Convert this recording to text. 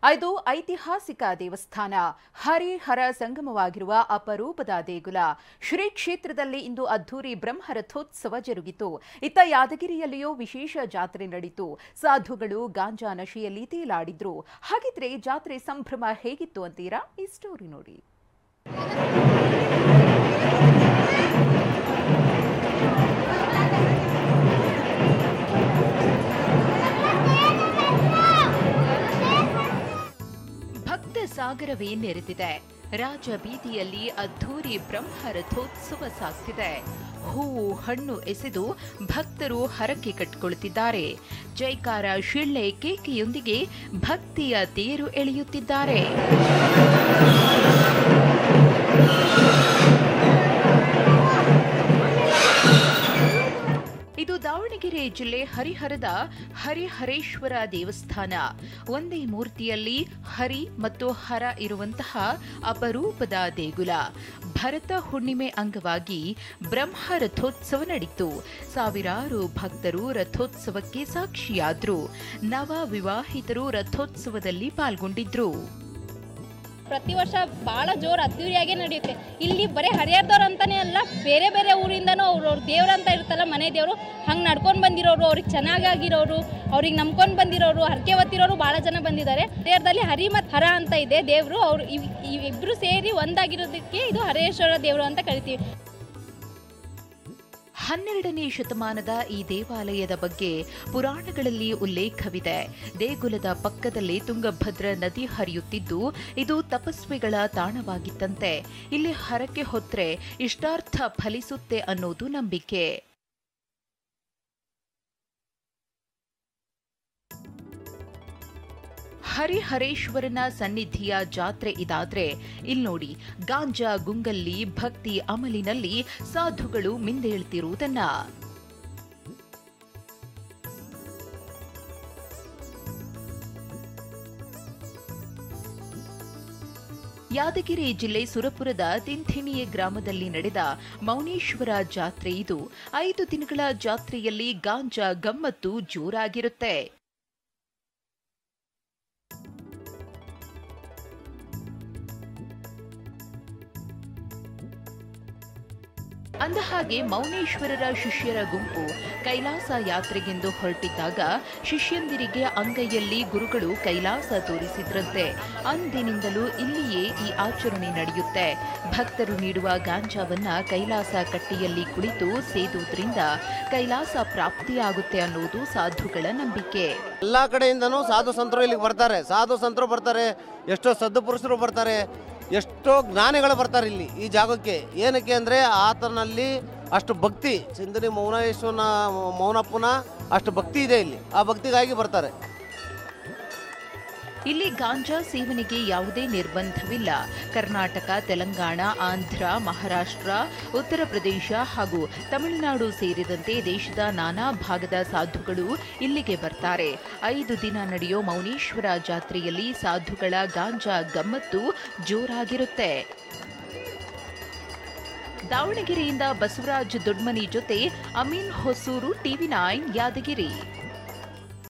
ಇದು ಐತಿಹಾಸಿಕ ದೇವಸ್ಥಾನ ಹರಿಹರ ಸಂಗಮವಾಗಿರುವ ಅಪರೂಪದ ದೇಗುಲ. ಶ್ರೀ ಕ್ಷೇತ್ರದಲ್ಲಿ ಇಂದು ಅದ್ಧೂರಿ ಬ್ರಹ್ಮರಥೋತ್ಸವ ಜರುಗಿತು. ಇತ್ತ ಯಾದಗಿರಿಯಲ್ಲಿಯೂ ವಿಶೇಷ ಜಾತ್ರೆ ನಡೆಯಿತು. ಸಾಧುಗಳು ಗಾಂಜಾ ನಶೆಯಲ್ಲಿ ತೇಲಾಡಿದ್ರು. ಹಾಗಿದ್ರೆ ಜಾತ್ರೆ ಸಂಭ್ರಮ ಹೇಗಿತ್ತು ಅಂತೀರಾ? ಈ ಸ್ಟೋರಿ ನೋಡಿ. ಸಾಗರವೇ ನೆರೆದಿದೆ. ರಾಜ ಬೀದಿಯಲ್ಲಿ ಅದ್ಧೂರಿ ಬ್ರಹ್ಮರಥೋತ್ಸವ ಸಾಗ್ತಿದೆ. ಹೂವು ಹಣ್ಣು ಎಸೆದು ಭಕ್ತರು ಹರಕೆ ಕಟ್ಟಿಕೊಳ್ಳುತ್ತಿದ್ದಾರೆ. ಜೈಕಾರ ಶಿಳ್ಳೆ ಕೇಕೆಯೊಂದಿಗೆ ಭಕ್ತಿಯ ತೇರು ಎಳೆಯುತ್ತಿದ್ದಾರೆ. ಇದು ದಾವಣಗೆರೆ ಜಿಲ್ಲೆ ಹರಿಹರದ ಹರಿಹರೇಶ್ವರ ದೇವಸ್ಥಾನ. ಒಂದೇ ಮೂರ್ತಿಯಲ್ಲಿ ಹರಿ ಮತ್ತು ಹರ ಇರುವಂತಹ ಅಪರೂಪದ ದೇಗುಲ. ಭರತ ಹುಣ್ಣಿಮೆ ಅಂಗವಾಗಿ ಬ್ರಹ್ಮ ರಥೋತ್ಸವ ನಡೆಯಿತು. ಸಾವಿರಾರು ಭಕ್ತರು ರಥೋತ್ಸವಕ್ಕೆ ಸಾಕ್ಷಿಯಾದ್ರು. ನವ ವಿವಾಹಿತರು ರಥೋತ್ಸವದಲ್ಲಿ ಪಾಲ್ಗೊಂಡಿದ್ರು. ಪ್ರತಿ ವರ್ಷ ಬಹಳ ಜೋರು ಅದ್ದೂರಿಯಾಗಿ ನಡೆಯುತ್ತೆ. ಇಲ್ಲಿ ಬರೀ ಹರಿಹರದವ್ರು ಅಂತಾನೆ ಅಲ್ಲ, ಬೇರೆ ಬೇರೆ ಊರಿಂದನೂ ಅವ್ರವ್ರ ದೇವ್ರಂತ ಇರುತ್ತಲ್ಲ, ಮನೆ ದೇವರು, ಹಂಗೆ ನಡ್ಕೊಂಡು ಬಂದಿರೋರು, ಅವ್ರಿಗೆ ಚೆನ್ನಾಗಿರೋರು, ಅವ್ರಿಗೆ ನಂಬ್ಕೊಂಡು ಬಂದಿರೋರು, ಹರಕೆ ಹೊತ್ತಿರೋರು ಭಾಳ ಜನ ಬಂದಿದ್ದಾರೆ. ಹರಿಹರದಲ್ಲಿ ಹರಿ ಮತ್ತು ಹರ ಅಂತ ಇದೆ ದೇವರು. ಅವರು ಇಬ್ಬರು ಸೇರಿ ಒಂದಾಗಿರೋದಕ್ಕೆ ಇದು ಹರೇಶ್ವರ ದೇವರು ಅಂತ ಕರಿತೀವಿ. 12ನೇ ಶತಮಾನದ ಈ ದೇವಾಲಯದ ಬಗ್ಗೆ ಪುರಾಣಗಳಲ್ಲಿ ಉಲ್ಲೇಖವಿದೆ. ದೇಗುಲದ ಪಕ್ಕದಲ್ಲಿ ತುಂಗಭದ್ರಾ ನದಿ ಹರಿಯುತ್ತಿದ್ದು ಇದು ತಪಸ್ವಿಗಳ ತಾಣವಾಗಿತ್ತಂತೆ. ಇಲ್ಲಿ ಹರಕೆ ಹೊತ್ತರೆ ಇಷ್ಟಾರ್ಥ ಫಲಿಸುತ್ತೆ ಅನ್ನೋದು ನಂಬಿಕೆ. ಹರಿಹರೇಶ್ವರನ ಸನ್ನಿಧಿಯ ಜಾತ್ರೆ ಇದಾದ್ರೆ ಇಲ್ಲಿ ನೋಡಿ, ಗಾಂಜಾ ಗುಂಗಲ್ಲಿ ಭಕ್ತಿ ಅಮಲಿನಲ್ಲಿ ಸಾಧುಗಳು ಮಿಂದೇಳ್ತಿರುವುದನ್ನ. ಯಾದಗಿರಿ ಜಿಲ್ಲೆ ಸುರಪುರದ ತಿಂಥಿಣಿಯೆ ಗ್ರಾಮದಲ್ಲಿ ನಡೆದ ಮೌನೇಶ್ವರ ಜಾತ್ರೆ ಇದು. 5 ದಿನಗಳ ಜಾತ್ರೆಯಲ್ಲಿ ಗಾಂಜಾ ಗಮ್ಮತ್ತು ಜೋರಾಗಿರುತ್ತೆ. ಅಂದಹಾಗೆ ಮೌನೇಶ್ವರರ ಶಿಷ್ಯರ ಗುಂಪು ಕೈಲಾಸ ಯಾತ್ರೆಗೆಂದು ಹೊರಟಿದ್ದಾಗ ಶಿಷ್ಯಂದಿರಿಗೆ ಅಂಗೈಯಲ್ಲಿ ಗುರುಗಳು ಕೈಲಾಸ ತೋರಿಸಿದ್ರಂತೆ. ಅಂದಿನಿಂದಲೂ ಇಲ್ಲಿಯೇ ಈ ಆಚರಣೆ ನಡೆಯುತ್ತೆ. ಭಕ್ತರು ನೀಡುವ ಗಾಂಜಾವನ್ನ ಕೈಲಾಸ ಕಟ್ಟಿಯಲ್ಲಿ ಕುಳಿತು ಸೇದುವುದರಿಂದ ಕೈಲಾಸ ಪ್ರಾಪ್ತಿಯಾಗುತ್ತೆ ಅನ್ನೋದು ಸಾಧುಗಳ ನಂಬಿಕೆ. ಎಲ್ಲಾ ಕಡೆಯಿಂದನೂ ಸಾಧು ಸಂತರು ಇಲ್ಲಿಗೆ ಬರ್ತಾರೆ. ಸಾಧು ಸಂತರು ಬರ್ತಾರೆ, ಎಷ್ಟೋ ಸದ್ದು ಪುರುಷರು ಬರ್ತಾರೆ, ಎಷ್ಟೋ ಜ್ಞಾನಿಗಳು ಬರ್ತಾರೆ ಇಲ್ಲಿ ಈ ಜಾಗಕ್ಕೆ. ಏನಕ್ಕೆ ಅಂದರೆ ಆತನಲ್ಲಿ ಅಷ್ಟು ಭಕ್ತಿ, ಸಿಂಧನಿ ಮೌನೇಶ್ವರನ ಮೌನಪ್ಪನ ಅಷ್ಟು ಭಕ್ತಿ ಇದೆ ಇಲ್ಲಿ. ಆ ಭಕ್ತಿಗಾಗಿ ಬರ್ತಾರೆ. ಇಲ್ಲಿ ಗಾಂಜಾ ಸೇವನೆಗೆ ಯಾವುದೇ ನಿರ್ಬಂಧವಿಲ್ಲ. ಕರ್ನಾಟಕ, ತೆಲಂಗಾಣ, ಆಂಧ್ರ, ಮಹಾರಾಷ್ಟ್ರ, ಉತ್ತರ ಪ್ರದೇಶ ಹಾಗೂ ತಮಿಳುನಾಡು ಸೇರಿದಂತೆ ದೇಶದ ನಾನಾ ಭಾಗದ ಸಾಧುಗಳು ಇಲ್ಲಿಗೆ ಬರ್ತಾರೆ. 5 ದಿನ ನಡೆಯೋ ಮೌನೇಶ್ವರ ಜಾತ್ರೆಯಲ್ಲಿ ಸಾಧುಗಳ ಗಾಂಜಾ ಗಮ್ಮತ್ತು ಜೋರಾಗಿರುತ್ತೆ. ದಾವಣಗೆರೆಯಿಂದ ಬಸವರಾಜ್ ದೊಡ್ಮನಿ ಜೊತೆ ಅಮೀನ್ ಹೊಸೂರು, TV9 ಯಾದಗಿರಿ.